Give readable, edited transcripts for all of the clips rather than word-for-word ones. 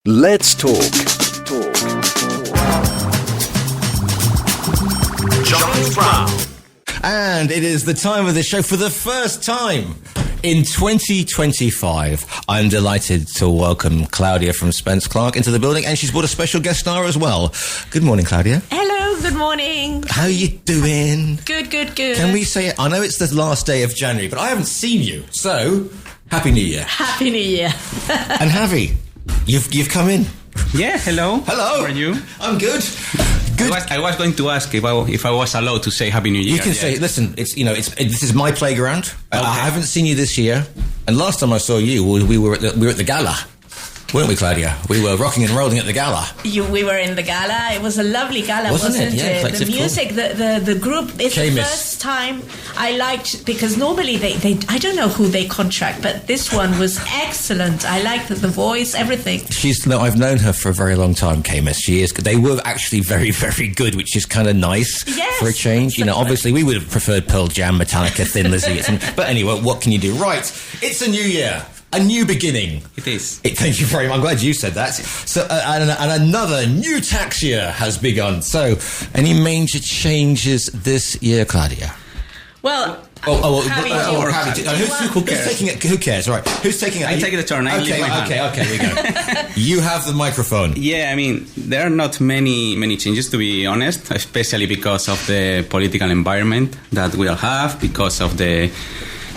Let's talk. Giles Brown. And it is the time of the show for the first time in 2025. I'm delighted to welcome Claudia from Spence Clarke into the building, and she's brought a special guest star as well. Good morning, Claudia. Hello, good morning. How are you doing? Good. Can we say, I know it's the last day of January, but I haven't seen you, so Happy New Year. Happy New Year. And Javi, you've come in. Yeah, hello. Hello. How are you? I'm good. Good. I was going to ask if I was allowed to say Happy New Year. You can say, listen, this is my playground. Okay. I haven't seen you this year, and last time I saw you, we were at the gala, weren't we, Claudia? We were rocking and rolling at the gala. We were in the gala. It was a lovely gala, wasn't it? Yeah, the music, the group. It's Seamus. the first time I liked, because normally they I don't know who they contract, but this one was excellent. I liked the voice, everything. I've known her for a very long time, Seamus. She is. They were actually very, very good, which is kind of nice for a change. Obviously we would have preferred Pearl Jam, Metallica, Thin Lizzy. But anyway, what can you do? Right, it's a new year. A new beginning. It is. Thank you very much. I'm glad you said that. So, and another new tax year has begun. So, any major changes this year, Claudia? Well, Who's taking it? Who cares? All right. Who's taking it? I take the turn. Okay, we go. You have the microphone. Yeah, I mean, there are not many changes, to be honest, especially because of the political environment that we'll have, because of the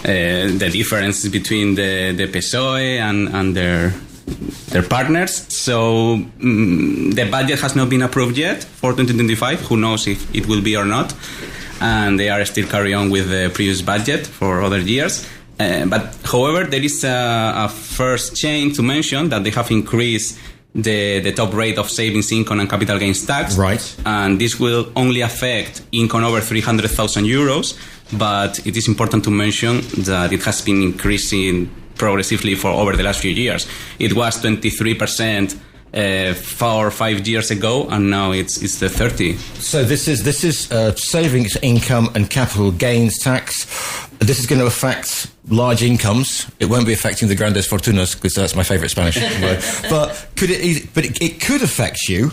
difference between the PSOE and their partners. So the budget has not been approved yet for 2025. Who knows if it will be or not? And they are still carrying on with the previous budget for other years. But however, there is a first change to mention, that they have increased the top rate of savings income and capital gains tax. Right. And this will only affect income over 300,000 euros. But it is important to mention that it has been increasing progressively for over the last few years. It was 23% 4 or 5 years ago, and now it's the 30. So this is savings income and capital gains tax. This is going to affect large incomes. It won't be affecting the grandes fortunas, because that's my favourite Spanish word. But it could affect you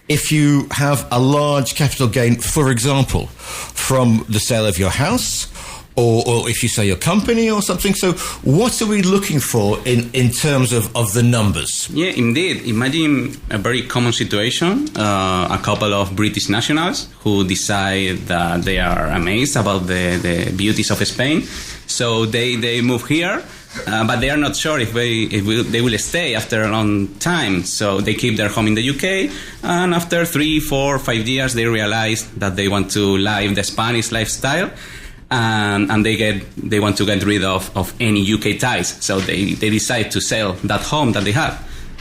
if you have a large capital gain, for example, from the sale of your house, or if you sell your company or something. So what are we looking for in terms of the numbers? Yeah, indeed. Imagine a very common situation. A couple of British nationals who decide that they are amazed about the beauties of Spain. So they move here. But they are not sure if they will stay after a long time. So they keep their home in the UK, and after 3, 4, 5 years, they realize that they want to live the Spanish lifestyle, and they want to get rid of any UK ties. So they decide to sell that home that they have,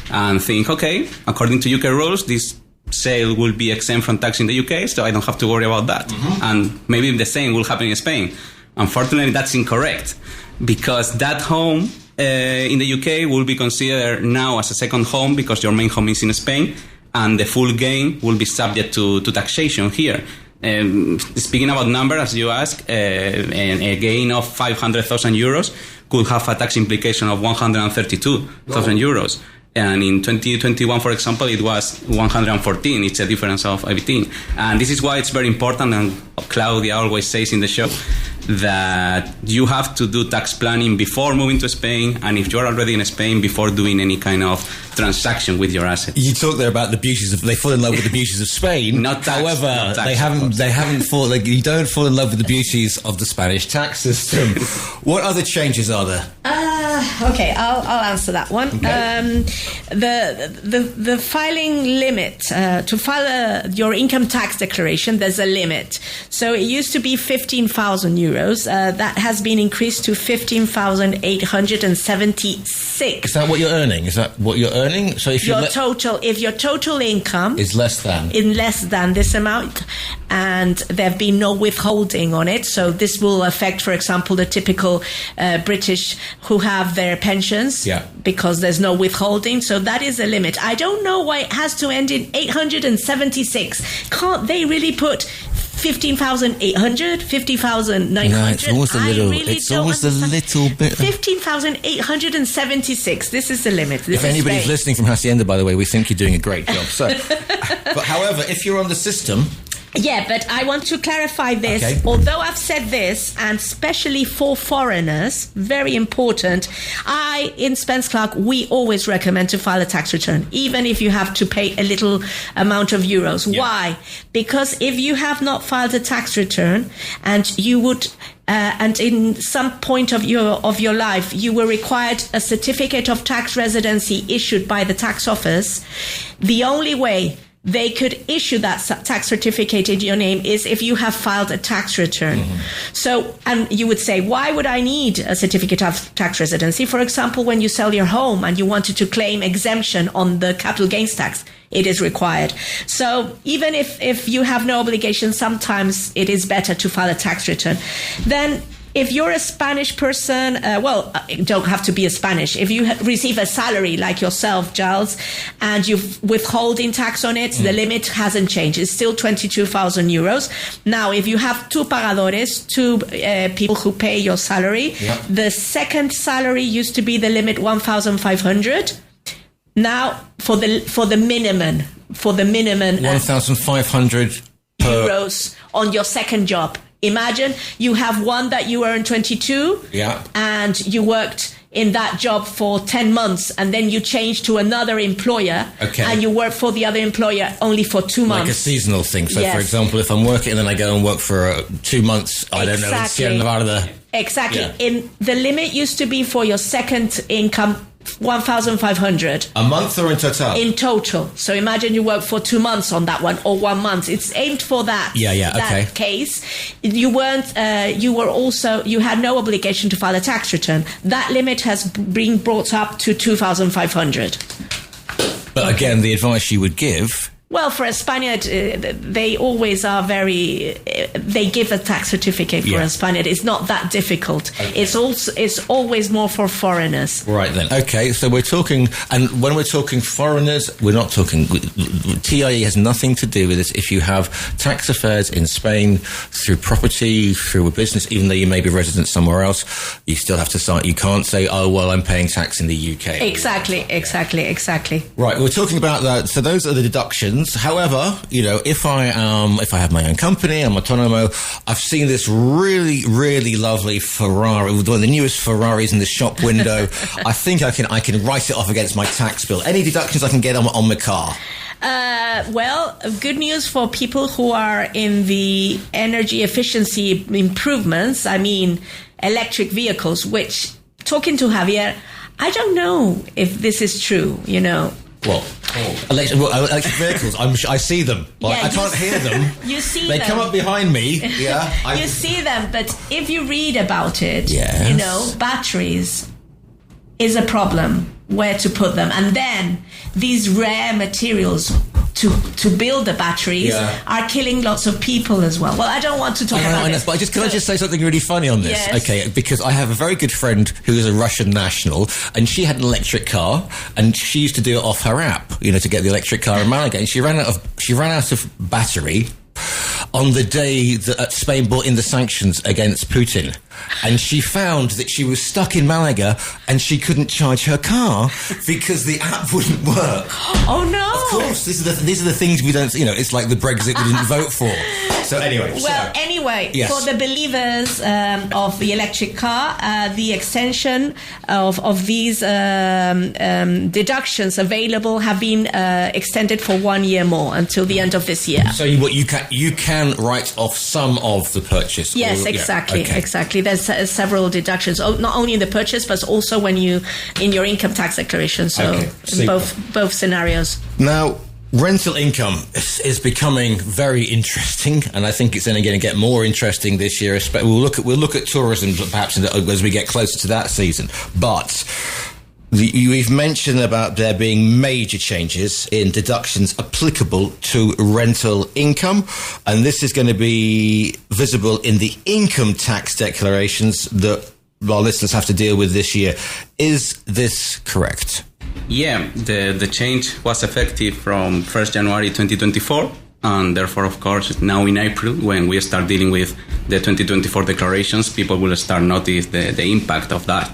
and think, okay, according to UK rules, this sale will be exempt from tax in the UK, so I don't have to worry about that. Mm-hmm. And maybe the same will happen in Spain. Unfortunately, that's incorrect, because that home in the UK will be considered now as a second home, because your main home is in Spain, and the full gain will be subject to taxation here. Speaking about numbers, as you ask, a gain of 500,000 euros could have a tax implication of 132,000 euros. And in 2021, for example, it was 114. It's a difference of 18. And this is why it's very important, and Claudia always says in the show, that you have to do tax planning before moving to Spain, and if you're already in Spain, before doing any kind of transaction with your assets. You talk there about the beauties of, they fall in love with the beauties of Spain. However, they haven't fallen, like, you don't fall in love with the beauties of the Spanish tax system. What other changes are there? Okay, I'll answer that one. Okay. The filing limit, to file your income tax declaration, there's a limit. So it used to be 15,000 euros. That has been increased to 15,876. Is that what you're earning? So if your total income is less than this amount, and there have been no withholding on it, so this will affect, for example, the typical British who have their pensions, because there's no withholding. So that is a limit. I don't know why it has to end in 876. Can't they really put 15,800, 50,900. No, it's almost a little. Really it's almost a little bit. 15,876. This is the limit. This if anybody's Spain. listening from Hacienda, by the way, we think you're doing a great job. So, but however, if you're on the system. Yeah, but I want to clarify this. Okay. Although I've said this, and especially for foreigners, very important, in Spence Clarke, we always recommend to file a tax return, even if you have to pay a little amount of euros. Yeah. Why? Because if you have not filed a tax return and you would... and in some point of your life, you were required a certificate of tax residency issued by the tax office, the only way they could issue that tax certificate in your name is if you have filed a tax return. Mm-hmm. So, and you would say, why would I need a certificate of tax residency? For example, when you sell your home and you wanted to claim exemption on the capital gains tax, it is required. So even if you have no obligation, sometimes it is better to file a tax return. Then if you're a Spanish person, you don't have to be a Spanish. If you receive a salary like yourself, Giles, and you've withholding tax on it, the limit hasn't changed. It's still 22,000 euros. Now, if you have two pagadores, two people who pay your salary, the second salary used to be the limit 1,500. Now, for the minimum 1,500 euros on your second job. Imagine you have one that you earn 22 and you worked in that job for 10 months and then you change to another employer and you work for the other employer only for 2 months. Like a seasonal thing. So, for example, if I'm working and then I go and work for 2 months, I don't know, in Sierra Nevada. Exactly. Yeah. The limit used to be for your second income 1,500 a month or in total? In total. So imagine you work for 2 months on that one or 1 month. It's aimed for that. That case. You had no obligation to file a tax return. That limit has been brought up to 2,500. But again, the advice you would give. Well, for a Spaniard, they always are they give a tax certificate for a Spaniard. It's not that difficult. Okay. It's always more for foreigners. Right then. Okay, so we're talking, and when we're talking foreigners, we're not talking, TRE has nothing to do with this. If you have tax affairs in Spain through property, through a business, even though you may be resident somewhere else, you still have to sign. You can't say, oh, well, I'm paying tax in the UK. Exactly. Right, we're talking about that. So those are the deductions. However, if I have my own company, I'm autonomo. I've seen this really, really lovely Ferrari, one of the newest Ferraris in the shop window. I think I can write it off against my tax bill. Any deductions I can get on my car? Well, good news for people who are in the energy efficiency improvements. I mean, electric vehicles. Which, talking to Javier, I don't know if this is true. Well, electric vehicles, I see them. I can't hear them. You see them. They come up behind me. You see them, but if you read about it, batteries is a problem, where to put them. And then these rare materials to build the batteries are killing lots of people as well. Well, I don't want to talk about it. But can I just say something really funny on this? Yes. Okay, because I have a very good friend who is a Russian national, and she had an electric car, and she used to do it off her app, to get the electric car in Malaga, and she ran out of battery on the day that Spain brought in the sanctions against Putin. And she found that she was stuck in Malaga and she couldn't charge her car because the app wouldn't work. Oh, no. Of course, these are the things we don't, it's like the Brexit we didn't vote for. So anyway. Yes. For the believers of the electric car, the extension of these deductions available have been extended for 1 year more until the end of this year. So you can write off some of the purchase. Yes, exactly. There's several deductions, not only in the purchase, but also when in your income tax declaration. So in both scenarios. Now, rental income is becoming very interesting, and I think it's only going to get more interesting this year. We'll look at tourism perhaps as we get closer to that season. But you've mentioned about there being major changes in deductions applicable to rental income, and this is going to be visible in the income tax declarations that our listeners have to deal with this year. Is this correct? Yeah, the change was effective from 1st January 2024. And therefore, of course, now in April, when we start dealing with the 2024 declarations, people will start notice the impact of that.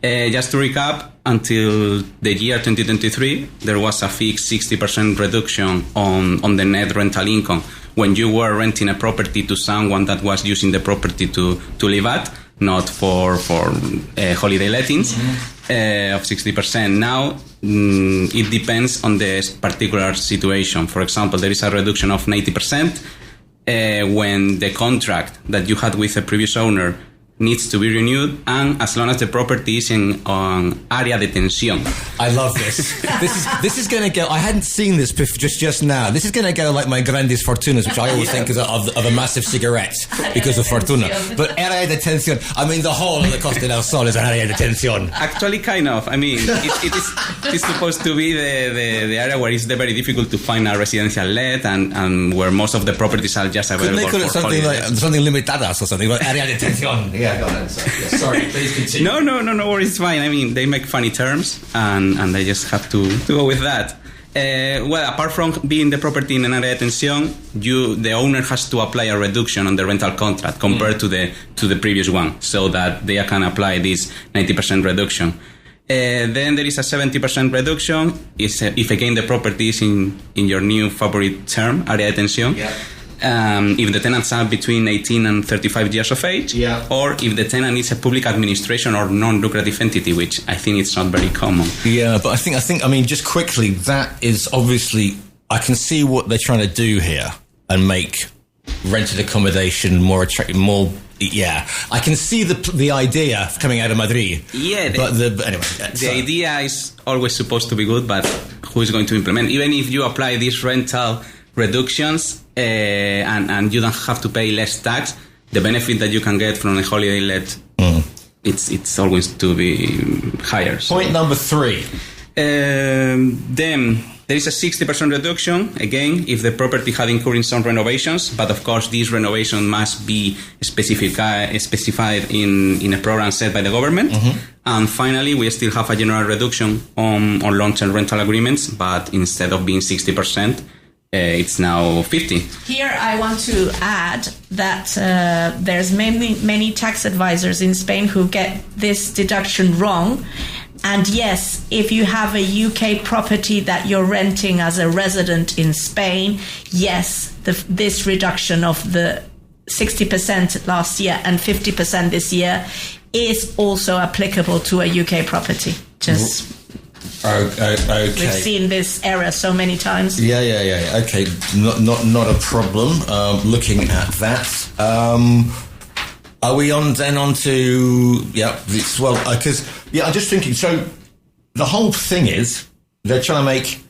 Just to recap, until the year 2023, there was a fixed 60% reduction on the net rental income when you were renting a property to someone that was using the property to live at, not for holiday lettings, of 60%. Now, it depends on the particular situation. For example, there is a reduction of 90% when the contract that you had with the previous owner needs to be renewed, and as long as the property is on área de tensión. I love this. This is going to go. I hadn't seen this just now. This is going to go like my grandes fortunas, which I always think of a massive cigarette because of fortuna. But área de tensión. I mean, the whole of the Costa del Sol is an área de tensión. Actually, kind of. I mean, it is supposed to be the area where it's very difficult to find a residential let, and where most of the properties are just available. Couldn't they call it something like something limitadas or something like área de tensión? Yeah, go ahead. Sorry, please continue. No worries, it's fine. I mean, they make funny terms, and they just have to go with that. Well, apart from being the property in an área de tensión, the owner has to apply a reduction on the rental contract compared to the previous one, so that they can apply this 90% reduction. Then there is a 70% reduction if again the property is in your new favorite term, área de tensión. Yeah. If the tenants are between 18 and 35 years of age, or if the tenant is a public administration or non-lucrative entity, which I think it's not very common. Yeah, but I mean, just quickly, that is obviously, I can see what they're trying to do here and make rented accommodation more attractive, more. Yeah, I can see the idea coming out of Madrid. Yeah, but anyway, the idea is always supposed to be good, but who is going to implement? Even if you apply these rental reductions and you don't have to pay less tax, the benefit that you can get from a holiday let, it's always to be higher. So. Point number 3. Then there is a 60% reduction, again, if the property had incurred some renovations, but of course this renovation must be specified in a program set by the government. And finally, we still have a general reduction on long-term rental agreements, but instead of being 60%, it's now 50. Here I want to add that there's many tax advisors in Spain who get this deduction wrong. And yes, if you have a UK property that you're renting as a resident in Spain, yes, this reduction of the 60% last year and 50% this year is also applicable to a UK property. Okay. We've seen this error so many times. Yeah. Okay, not a problem. Looking at that, are we on to because I'm just thinking. So the whole thing is they're trying to make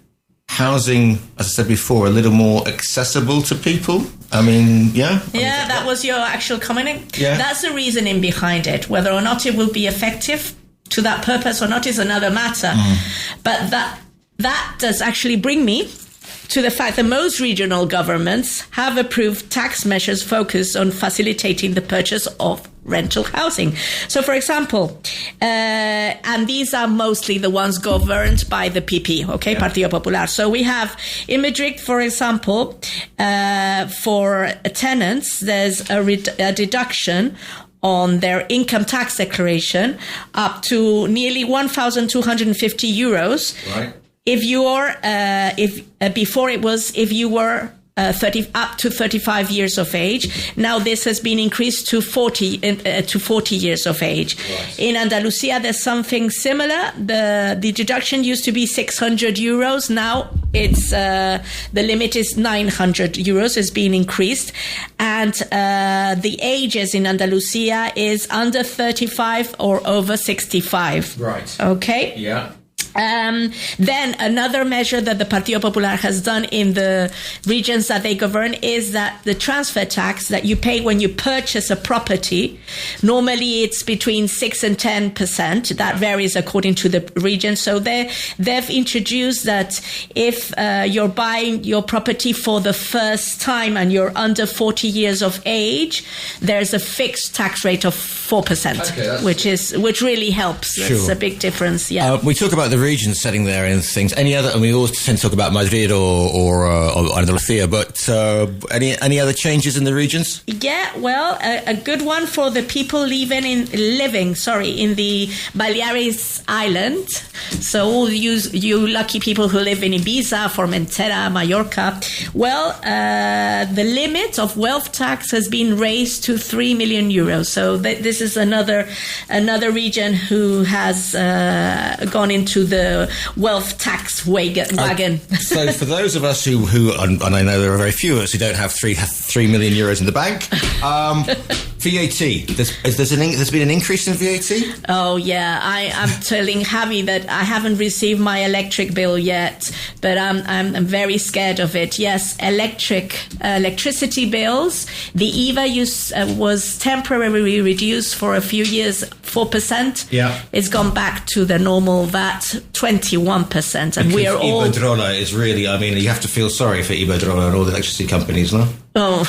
housing, as I said before, a little more accessible to people. I mean, that was your actual comment. Yeah, that's the reasoning behind it. Whether or not it will be effective to that purpose or not is another matter. But that does actually bring me to the fact that most regional governments have approved tax measures focused on facilitating the purchase of rental housing. So, for example, and these are mostly the ones governed by the PP, Partido Popular. So we have in Madrid, for example, for tenants, there's a deduction on their income tax declaration up to nearly 1,250 euros. Right. If you are, before it was if you were 30 up to 35 years of age. Now this has been increased to 40 years of age. Right. In Andalusia, there's something similar. The deduction used to be 600 euros. Now it's the limit is 900 euros. It's been increased, and the ages in Andalusia is under 35 or over 65. Right. Okay. Yeah. Then another measure that the Partido Popular has done in the regions that they govern is that the transfer tax that you pay when you purchase a property, normally it's between 6 and 10%. That varies according to the region. So they've introduced that if you're buying your property for the first time and you're under 40 years of age, there's a fixed tax rate of 4%, which really helps. Sure. It's a big difference. Yeah. We talk about the regions setting their own things. Any other? I mean, we always tend to talk about Madrid or Andalusia, but any other changes in the regions? Yeah, well, a good one for the people living in the Baleares Island. So all you lucky people who live in Ibiza, Formentera, Mallorca. Well, the limit of wealth tax has been raised to 3 million euros. So this is another region who has gone into the wealth tax wagon. So for those of us who and I know there are very few of us who don't have 3 million euros in the bank, VAT. There's been an increase in VAT? Oh yeah, I'm telling Javi that I haven't received my electric bill yet, but I'm very scared of it. Yes, electricity bills. The IVA was temporarily reduced for a few years, 4%. Yeah, it's gone back to the normal VAT, 21%, and we are all. Iberdrola is really. I mean, you have to feel sorry for Iberdrola and all the electricity companies, no? Oh,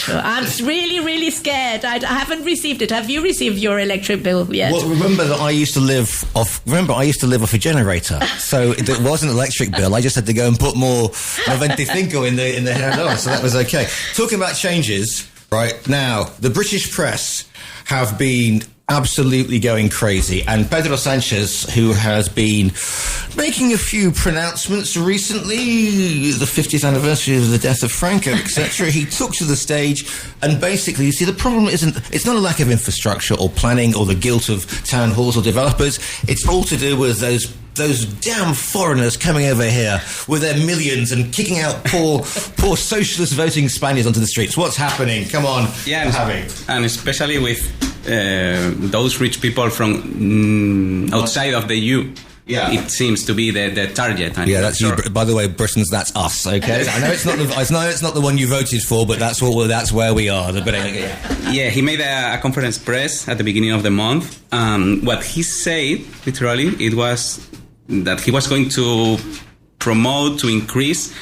I'm really, really scared. I haven't received it. Have you received your electric bill yet? Well, remember that I used to live off a generator, so it wasn't an electric bill. I just had to go and put more 95 in the generador, so that was okay. Talking about changes, right now, the British press have been absolutely going crazy, and Pedro Sanchez, who has been making a few pronouncements recently, the 50th anniversary of the death of Franco, etc., he took to the stage and basically, you see, the problem it's not a lack of infrastructure or planning or the guilt of town halls or developers, it's all to do with those damn foreigners coming over here with their millions and kicking out poor socialist voting Spaniards onto the streets. What's happening? Come on, and especially with those rich people from outside of the EU. Yeah, it seems to be the target. That's sure. You. By the way, Britons, that's us. Okay, I know it's not the one you voted for, but that's where we are. Yeah, he made a conference press at the beginning of the month. What he said, literally, it was that he was going to promote, to increase,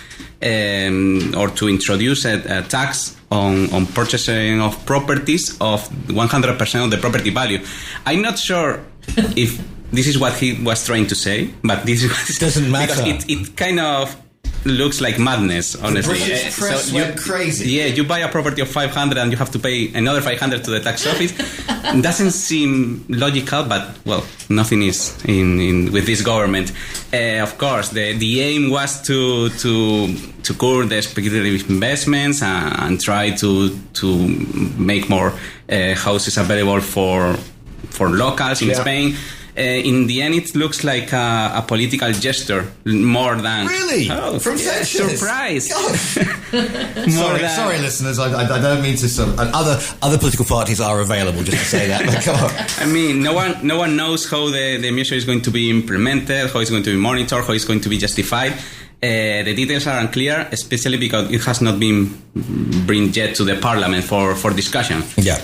or to introduce a tax on purchasing of properties of 100% of the property value. I'm not sure if this is what he was trying to say, but this is what it doesn't matter. Because it kind of looks like madness, honestly. The British press went crazy. Yeah, you buy a property of 500 and you have to pay another 500 to the tax office. It doesn't seem logical, but well, nothing is in with this government. Of course, the aim was to curb the speculative investments and try to make more houses available for locals in Spain. In the end, it looks like a political gesture more than... Really? From Sanchez? Surprise! Sorry, listeners. I don't mean to... Other political parties are available, just to say that. But come on. I mean, no one knows how the measure is going to be implemented, how it's going to be monitored, how it's going to be justified. The details are unclear, especially because it has not been brought yet to the parliament for discussion. Yeah.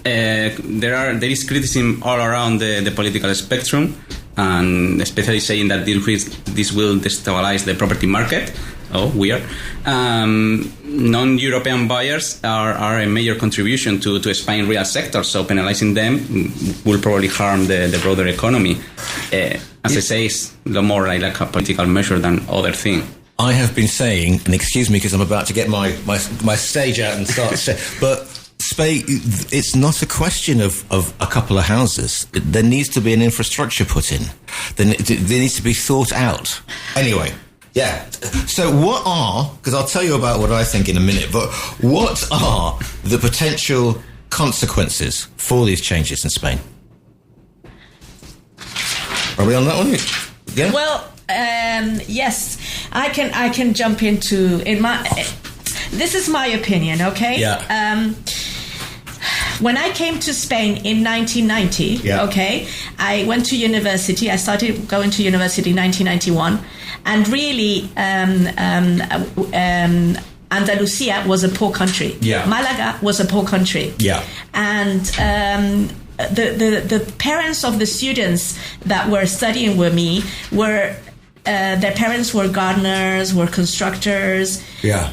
There is criticism all around the political spectrum, and especially saying that this will destabilize the property market. Oh, weird. Non-European buyers are a major contribution to Spain's real sector, so penalizing them will probably harm the broader economy. As I say, it's a lot more like a political measure than other thing. I have been saying, and excuse me because I'm about to get my stage out and start, but Spain, it's not a question of a couple of houses. There needs to be an infrastructure put in. There needs to be thought out. Anyway, yeah. So because I'll tell you about what I think in a minute, but what are the potential consequences for these changes in Spain? Are we on that one? Yeah. Well, yes, I can jump into this is my opinion, okay? Yeah. When I came to Spain in 1990, okay, I went to university. I started going to university in 1991, and really, Andalusia was a poor country. Yeah. Malaga was a poor country. Yeah. And the parents of the students that were studying with me were. Their parents were gardeners, were constructors. Yeah.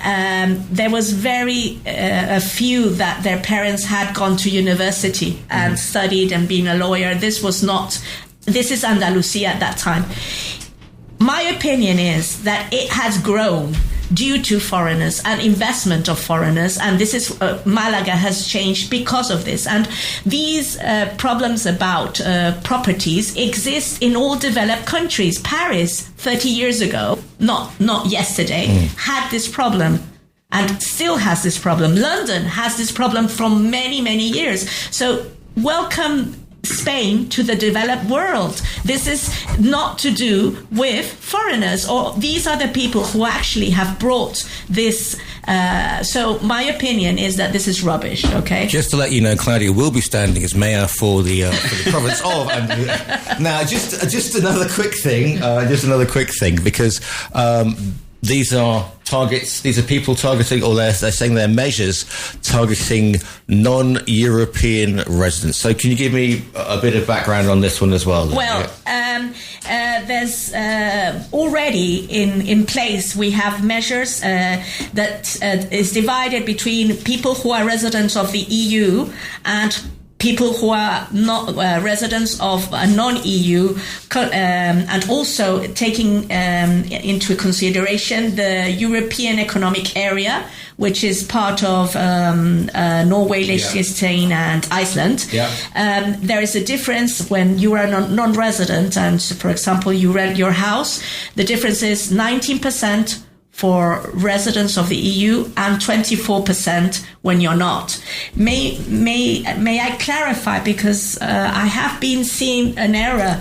There was very a few that their parents had gone to university and studied and been a lawyer. This was not This is Andalusia at that time. My opinion is that it has grown due to foreigners and investment of foreigners, and this is Malaga has changed because of this. And these problems about properties exist in all developed countries. Paris 30 years ago, not yesterday, had this problem and still has this problem. London has this problem from many, many years. So welcome Spain to the developed world. This is not to do with foreigners, or these are the people who actually have brought this. So my opinion is that this is rubbish. Okay. Just to let you know, Claudia will be standing as mayor for the province of. Now, just another quick thing. Because these are targets. These are people targeting, or they're saying they're measures targeting non-European residents. So, can you give me a bit of background on this one as well? Well, there's already in place. We have measures that is divided between people who are residents of the EU and people who are not residents of a non-EU, and also taking into consideration the European Economic Area, which is part of Norway, Liechtenstein, and Iceland. There is a difference when you are a non-resident, and for example, you rent your house. The difference is 19% for residents of the EU and 24% when you're not. May I clarify, because I have been seeing an error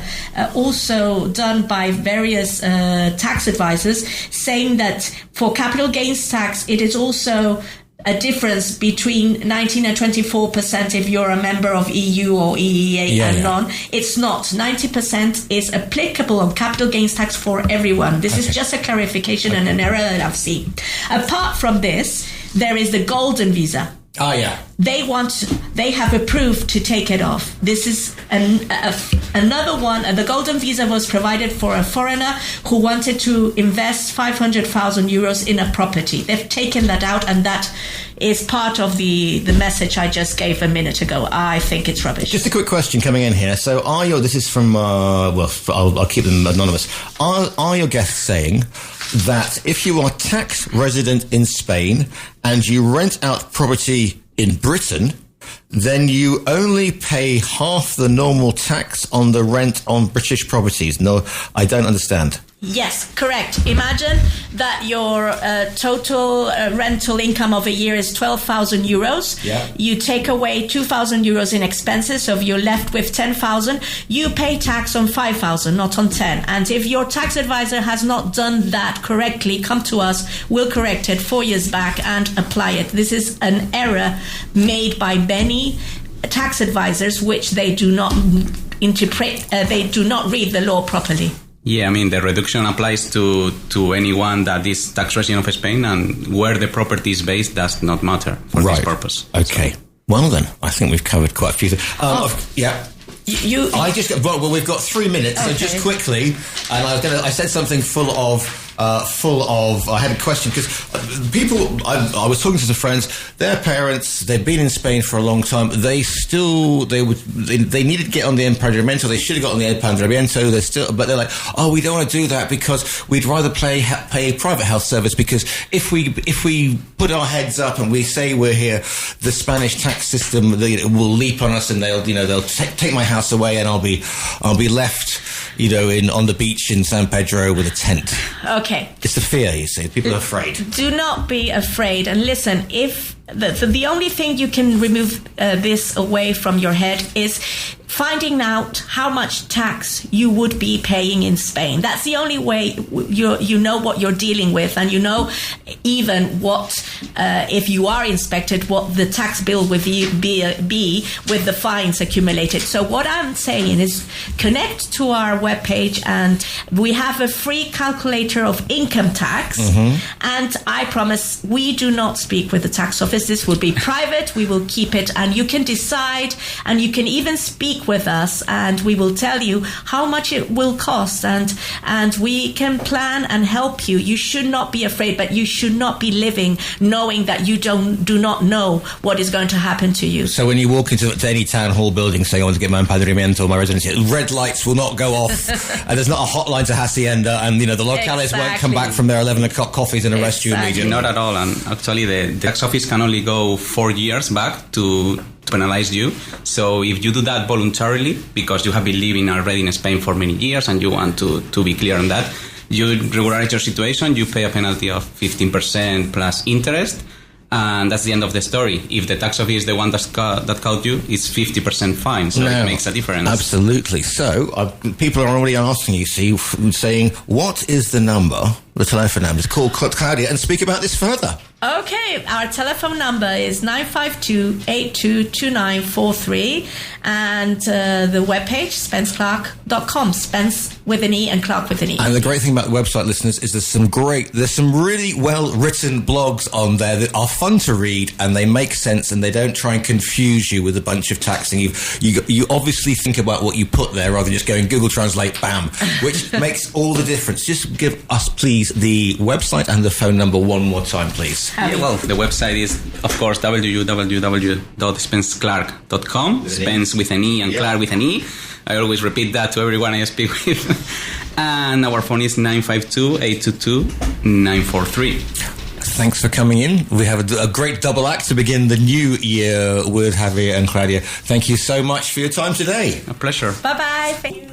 also done by various tax advisors saying that for capital gains tax it is also a difference between 19 and 24% if you're a member of EU or EEA and non. It's not. 90% is applicable on capital gains tax for everyone. This is just a clarification and an error that I've seen. Apart from this, there is the golden visa. Oh, yeah. They have approved to take it off. This is another one. The golden visa was provided for a foreigner who wanted to invest 500,000 euros in a property. They've taken that out, and that is part of the message I just gave a minute ago. I think it's rubbish. Just a quick question coming in here. So this is from, I'll keep them anonymous. Are your guests saying that if you are tax resident in Spain and you rent out property in Britain, then you only pay half the normal tax on the rent on British properties? No, I don't understand. Yes, correct. Imagine that your total rental income of a year is 12,000 euros. Yeah. You take away 2,000 euros in expenses, so you're left with 10,000. You pay tax on 5,000, not on 10. And if your tax advisor has not done that correctly, come to us. We'll correct it 4 years back and apply it. This is an error made by many tax advisors, which they do not interpret. They do not read the law properly. Yeah, I mean, the reduction applies to anyone that is tax resident of Spain, and where the property is based does not matter for this purpose. Okay. So. Well then, I think we've covered quite a few things. Yeah. We've got 3 minutes, so just quickly, and I said something full of. I had a question because people. I was talking to some friends. Their parents, they've been in Spain for a long time. They needed to get on the empadronamiento. They should have got on the empadronamiento. But they're like, oh, we don't want to do that because we'd rather pay a private health service, because if we put our heads up and we say we're here, the Spanish tax system will leap on us and they'll take my house away, and I'll be left, on the beach in San Pedro with a tent. Okay. It's the fear, you see. People are afraid. Do not be afraid. And listen, if the only thing you can remove this away from your head is finding out how much tax you would be paying in Spain. That's the only way you know what you're dealing with, and even what, if you are inspected, what the tax bill would be with the fines accumulated. So what I'm saying is connect to our webpage, and we have a free calculator of income tax. And I promise we do not speak with the tax office. This will be private. We will keep it, and you can decide, and you can even speak speak with us, and we will tell you how much it will cost, and we can plan and help you. You should not be afraid, but you should not be living knowing that you do not know what is going to happen to you. So when you walk into any town hall building saying I want to get my empadronamiento or my residency, red lights will not go off, and there's not a hotline to Hacienda, and the locales won't come back from their 11 o'clock coffees and arrest you immediately. Not at all, and actually the tax office can only go 4 years back to penalize you. So if you do that voluntarily, because you have been living already in Spain for many years and you want to be clear on that, you regularize your situation, you pay a penalty of 15% plus interest, and that's the end of the story. If the tax office is the one that caught you, it's 50% fine, so it makes a difference. Absolutely. So people are already asking you, saying, what is the number, the telephone number? Call Claudia and speak about this further. Okay, our telephone number is 952-822943, and the webpage, SpenceClarke.com, Spence with an E and Clarke with an E. And the great thing about the website, listeners, is there's some really well-written blogs on there that are fun to read, and they make sense, and they don't try and confuse you with a bunch of taxing. You obviously think about what you put there rather than just going Google Translate, bam, which makes all the difference. Just give us, please, the website and the phone number one more time, please. Yeah, well, the website is, of course, www.spenceclarke.com. Spence with an E and Clarke with an E. I always repeat that to everyone I speak with. And our phone is 952-822-943. Thanks for coming in. We have a great double act to begin the new year with Javier and Claudia. Thank you so much for your time today. A pleasure. Bye-bye. Thank you.